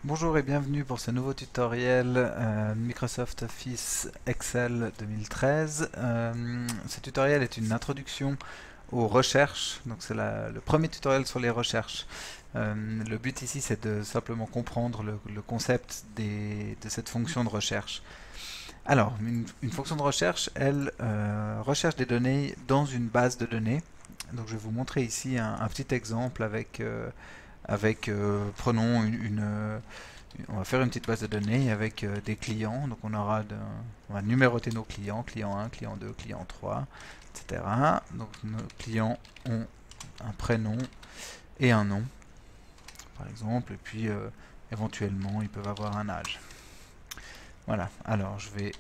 Bonjour et bienvenue pour ce nouveau tutoriel Microsoft Office Excel 2013. Ce tutoriel est une introduction aux recherches, donc c'est le premier tutoriel sur les recherches. Le but ici c'est de simplement comprendre le concept de cette fonction de recherche. Alors, une fonction de recherche, elle recherche des données dans une base de données. Donc je vais vous montrer ici un petit exemple prenons on va faire une petite base de données avec des clients. Donc on va numéroter nos clients, client 1, client 2, client 3, etc. Donc nos clients ont un prénom et un nom, par exemple, et puis éventuellement ils peuvent avoir un âge. Voilà, alors je vais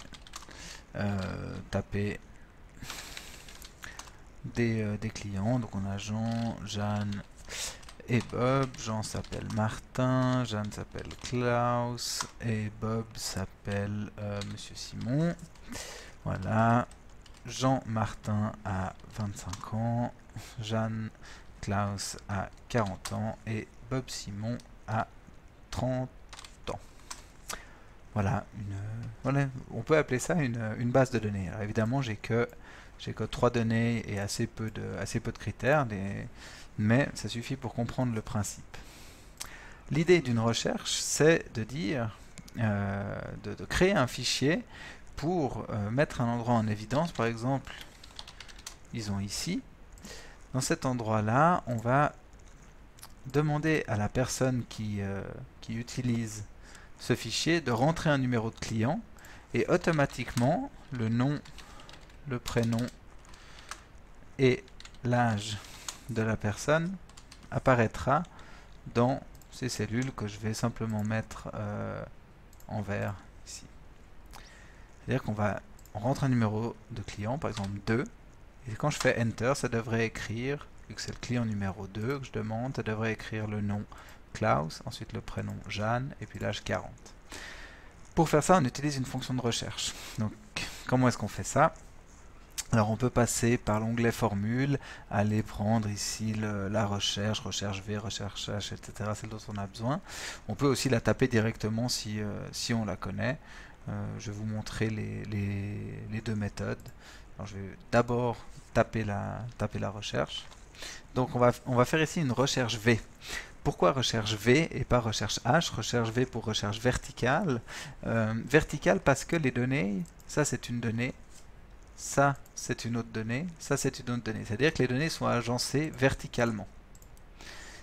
taper des clients. Donc on a Jean, Jeanne et Bob. Jean s'appelle Martin, Jeanne s'appelle Klaus et Bob s'appelle Monsieur Simon. Voilà, Jean Martin a 25 ans, Jeanne Klaus a 40 ans et Bob Simon a 30 ans. Voilà, on peut appeler ça une base de données. Alors évidemment, j'ai que 3 données et assez peu de critères, mais ça suffit pour comprendre le principe. L'idée d'une recherche, c'est de dire, de créer un fichier pour mettre un endroit en évidence. Par exemple, disons ici, dans cet endroit-là, on va demander à la personne qui utilise ce fichier de rentrer un numéro de client et automatiquement le nom, le prénom et l'âge de la personne apparaîtra dans ces cellules que je vais simplement mettre en vert ici. C'est-à-dire on rentre un numéro de client, par exemple 2, et quand je fais Enter, ça devrait écrire, vu que c'est le client numéro 2 que je demande, ça devrait écrire le nom Klaus, ensuite le prénom Jeanne, et puis l'âge 40. Pour faire ça, on utilise une fonction de recherche. Donc, comment est-ce qu'on fait ça? Alors on peut passer par l'onglet formule, aller prendre ici la recherche, recherche V, recherche H, etc. celle dont on a besoin. On peut aussi la taper directement si on la connaît. Je vais vous montrer les deux méthodes. Alors je vais d'abord taper la recherche. Donc on va faire ici une recherche V. Pourquoi recherche V et pas recherche H? Recherche V pour recherche verticale. Verticale parce que les données, ça c'est une donnée, ça c'est une autre donnée, ça c'est une autre donnée. C'est-à-dire que les données sont agencées verticalement.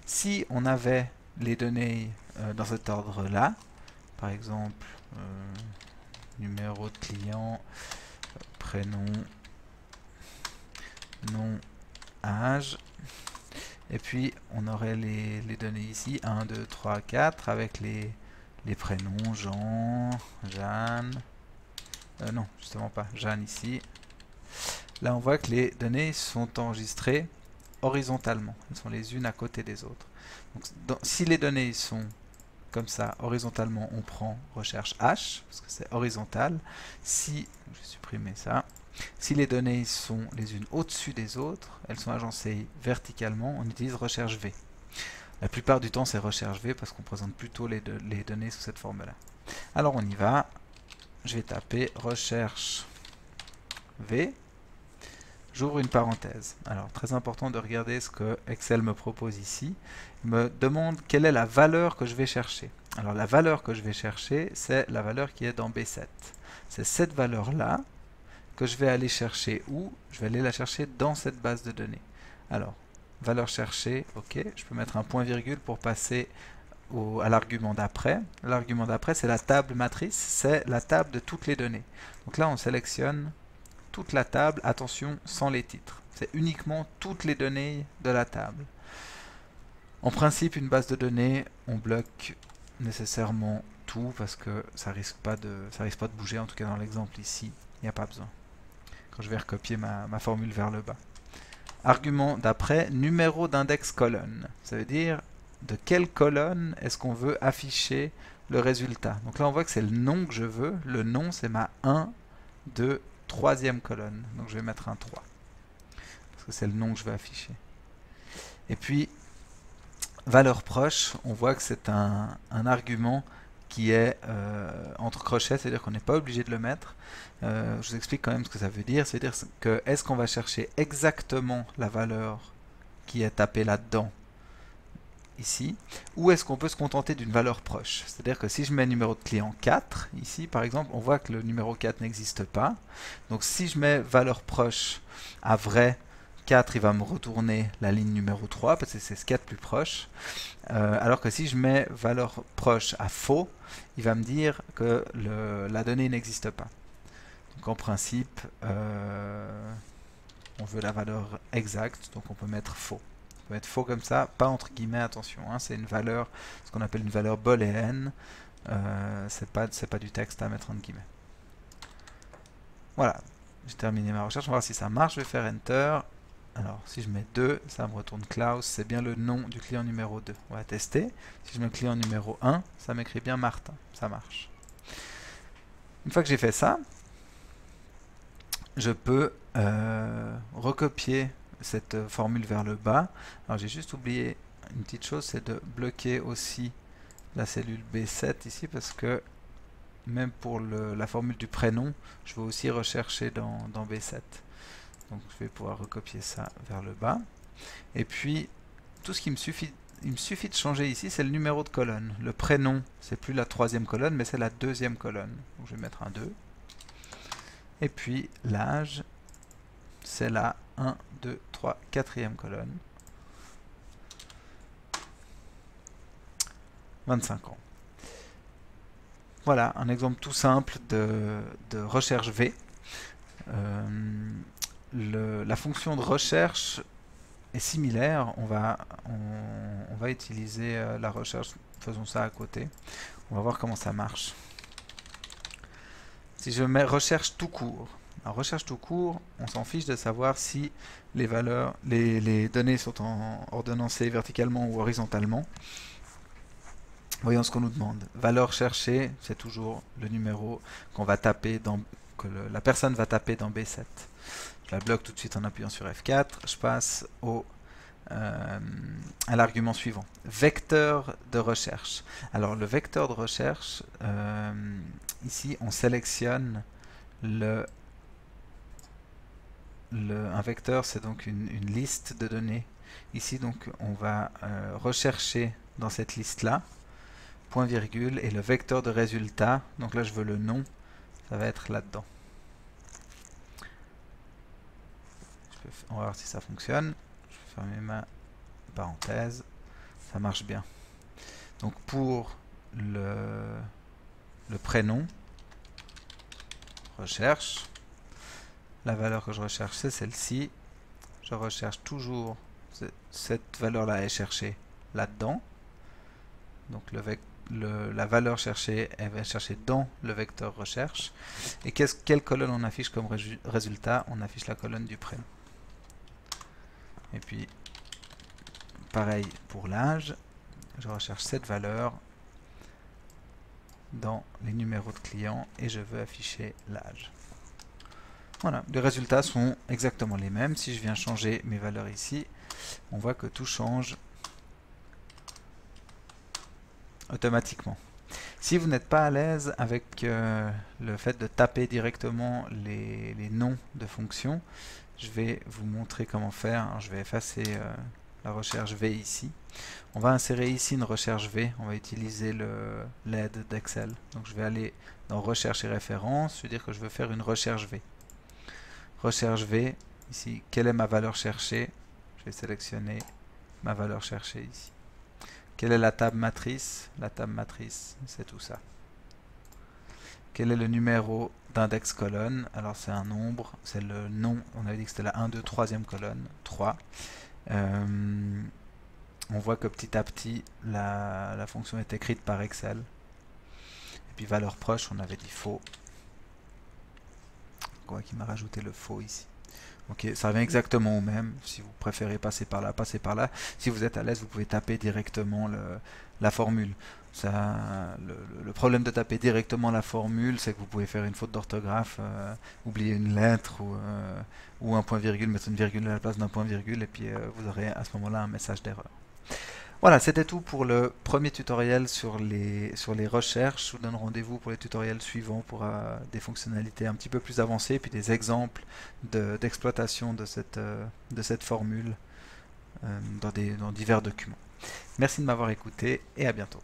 Si on avait les données dans cet ordre-là, par exemple, numéro de client, prénom, nom, âge, et puis on aurait les données ici, 1, 2, 3, 4, avec les prénoms, Jean, Jeanne, non, justement pas, Jeanne ici. Là on voit que les données sont enregistrées horizontalement, elles sont les unes à côté des autres. Donc, si les données sont comme ça, horizontalement, on prend recherche H, parce que c'est horizontal. Si, je vais supprimer ça, si les données sont les unes au-dessus des autres, elles sont agencées verticalement, on utilise recherche V. La plupart du temps, c'est recherche V parce qu'on présente plutôt les données sous cette forme-là. Alors on y va. Je vais taper recherche V. J'ouvre une parenthèse. Alors, très important de regarder ce que Excel me propose ici. Il me demande quelle est la valeur que je vais chercher. Alors, la valeur que je vais chercher, c'est la valeur qui est dans B7. C'est cette valeur-là que je vais aller chercher où? Je vais aller la chercher dans cette base de données. Alors, valeur cherchée, ok. Je peux mettre un point-virgule pour passer à l'argument d'après. L'argument d'après, c'est la table matrice, c'est la table de toutes les données. Donc là, on sélectionne toute la table, attention, sans les titres. C'est uniquement toutes les données de la table. En principe, une base de données, on bloque nécessairement tout parce que ça risque pas de bouger, en tout cas dans l'exemple ici, il n'y a pas besoin. Quand je vais recopier ma formule vers le bas. Argument d'après, numéro d'index colonne. Ça veut dire de quelle colonne est-ce qu'on veut afficher le résultat. Donc là, on voit que c'est le nom que je veux. Le nom, c'est ma 1, 2, troisième colonne. Donc je vais mettre un 3. Parce que c'est le nom que je vais afficher. Et puis, valeur proche, on voit que c'est un argument qui est entre crochets, c'est-à-dire qu'on n'est pas obligé de le mettre. Je vous explique quand même ce que ça veut dire. C'est-à-dire que est-ce qu'on va chercher exactement la valeur qui est tapée là-dedans, ici, ou est-ce qu'on peut se contenter d'une valeur proche? C'est-à-dire que si je mets numéro de client 4, ici par exemple, on voit que le numéro 4 n'existe pas. Donc si je mets valeur proche à vrai, 4, il va me retourner la ligne numéro 3, parce que c'est ce qu'il y a de plus proche. Alors que si je mets valeur proche à faux, il va me dire que la donnée n'existe pas. Donc en principe, on veut la valeur exacte, donc on peut mettre faux. On peut mettre faux comme ça, pas entre guillemets, attention, hein, c'est une valeur, ce qu'on appelle une valeur booléenne, c'est pas du texte à mettre entre guillemets. Voilà, j'ai terminé ma recherche, on va voir si ça marche, je vais faire Enter. Alors, si je mets 2, ça me retourne Klaus, c'est bien le nom du client numéro 2. On va tester. Si je mets client numéro 1, ça m'écrit bien Martin. Ça marche. Une fois que j'ai fait ça, je peux recopier cette formule vers le bas. Alors, j'ai juste oublié une petite chose, c'est de bloquer aussi la cellule B7 ici, parce que même pour la formule du prénom, je veux aussi rechercher dans B7. Donc je vais pouvoir recopier ça vers le bas. Et puis, tout ce qu'il me suffit, il me suffit de changer ici, c'est le numéro de colonne. Le prénom, c'est plus la troisième colonne, mais c'est la deuxième colonne. Donc je vais mettre un 2. Et puis l'âge, c'est la 1, 2, 3, quatrième colonne. 25 ans. Voilà, un exemple tout simple de recherche V. La fonction de recherche est similaire. On va utiliser la recherche. Faisons ça à côté. On va voir comment ça marche. Si je mets recherche tout court. En recherche tout court, on s'en fiche de savoir si les données sont ordonnancées verticalement ou horizontalement. Voyons ce qu'on nous demande. Valeur cherchée, c'est toujours le numéro qu'on va taper que la personne va taper dans B7. Je la bloque tout de suite en appuyant sur F4. Je passe à l'argument suivant. Vecteur de recherche. Alors le vecteur de recherche, ici on sélectionne un vecteur, c'est donc une liste de données. Ici donc on va rechercher dans cette liste là, point virgule, et le vecteur de résultat, donc là je veux le nom, ça va être là-dedans. On va voir si ça fonctionne. Je vais fermer ma parenthèse. Ça marche bien. Donc pour le prénom, recherche. La valeur que je recherche, c'est celle-ci. Je recherche toujours cette valeur-là est cherchée là-dedans. Donc la valeur cherchée, elle va chercher dans le vecteur recherche. Et quelle colonne on affiche comme résultat? On affiche la colonne du prénom. Et puis, pareil pour l'âge, je recherche cette valeur dans les numéros de clients et je veux afficher l'âge. Voilà, les résultats sont exactement les mêmes. Si je viens changer mes valeurs ici, on voit que tout change automatiquement. Si vous n'êtes pas à l'aise avec le fait de taper directement les noms de fonctions, je vais vous montrer comment faire. Alors, je vais effacer la recherche V ici. On va insérer ici une recherche V. On va utiliser l'aide d'Excel. Donc je vais aller dans recherche et référence. Je veux dire que je veux faire une recherche V. Recherche V, ici, quelle est ma valeur cherchée? Je vais sélectionner ma valeur cherchée ici. Quelle est la table matrice? La table matrice, c'est tout ça. Quel est le numéro d'index colonne? Alors c'est un nombre, c'est le nom, on avait dit que c'était la 1, 2, 3e colonne, 3. On voit que petit à petit, la fonction est écrite par Excel. Et puis valeur proche, on avait dit faux. On voit qu'il m'a rajouté le faux ici. Ok, ça revient exactement au même. Si vous préférez passer par là, passez par là. Si vous êtes à l'aise, vous pouvez taper directement la formule. Le problème de taper directement la formule, c'est que vous pouvez faire une faute d'orthographe, oublier une lettre ou un point virgule, mettre une virgule à la place d'un point virgule, et puis vous aurez à ce moment-là un message d'erreur. Voilà, c'était tout pour le premier tutoriel sur les recherches. Je vous donne rendez-vous pour les tutoriels suivants pour des fonctionnalités un petit peu plus avancées, puis des exemples d'exploitation de cette formule dans divers documents. Merci de m'avoir écouté et à bientôt.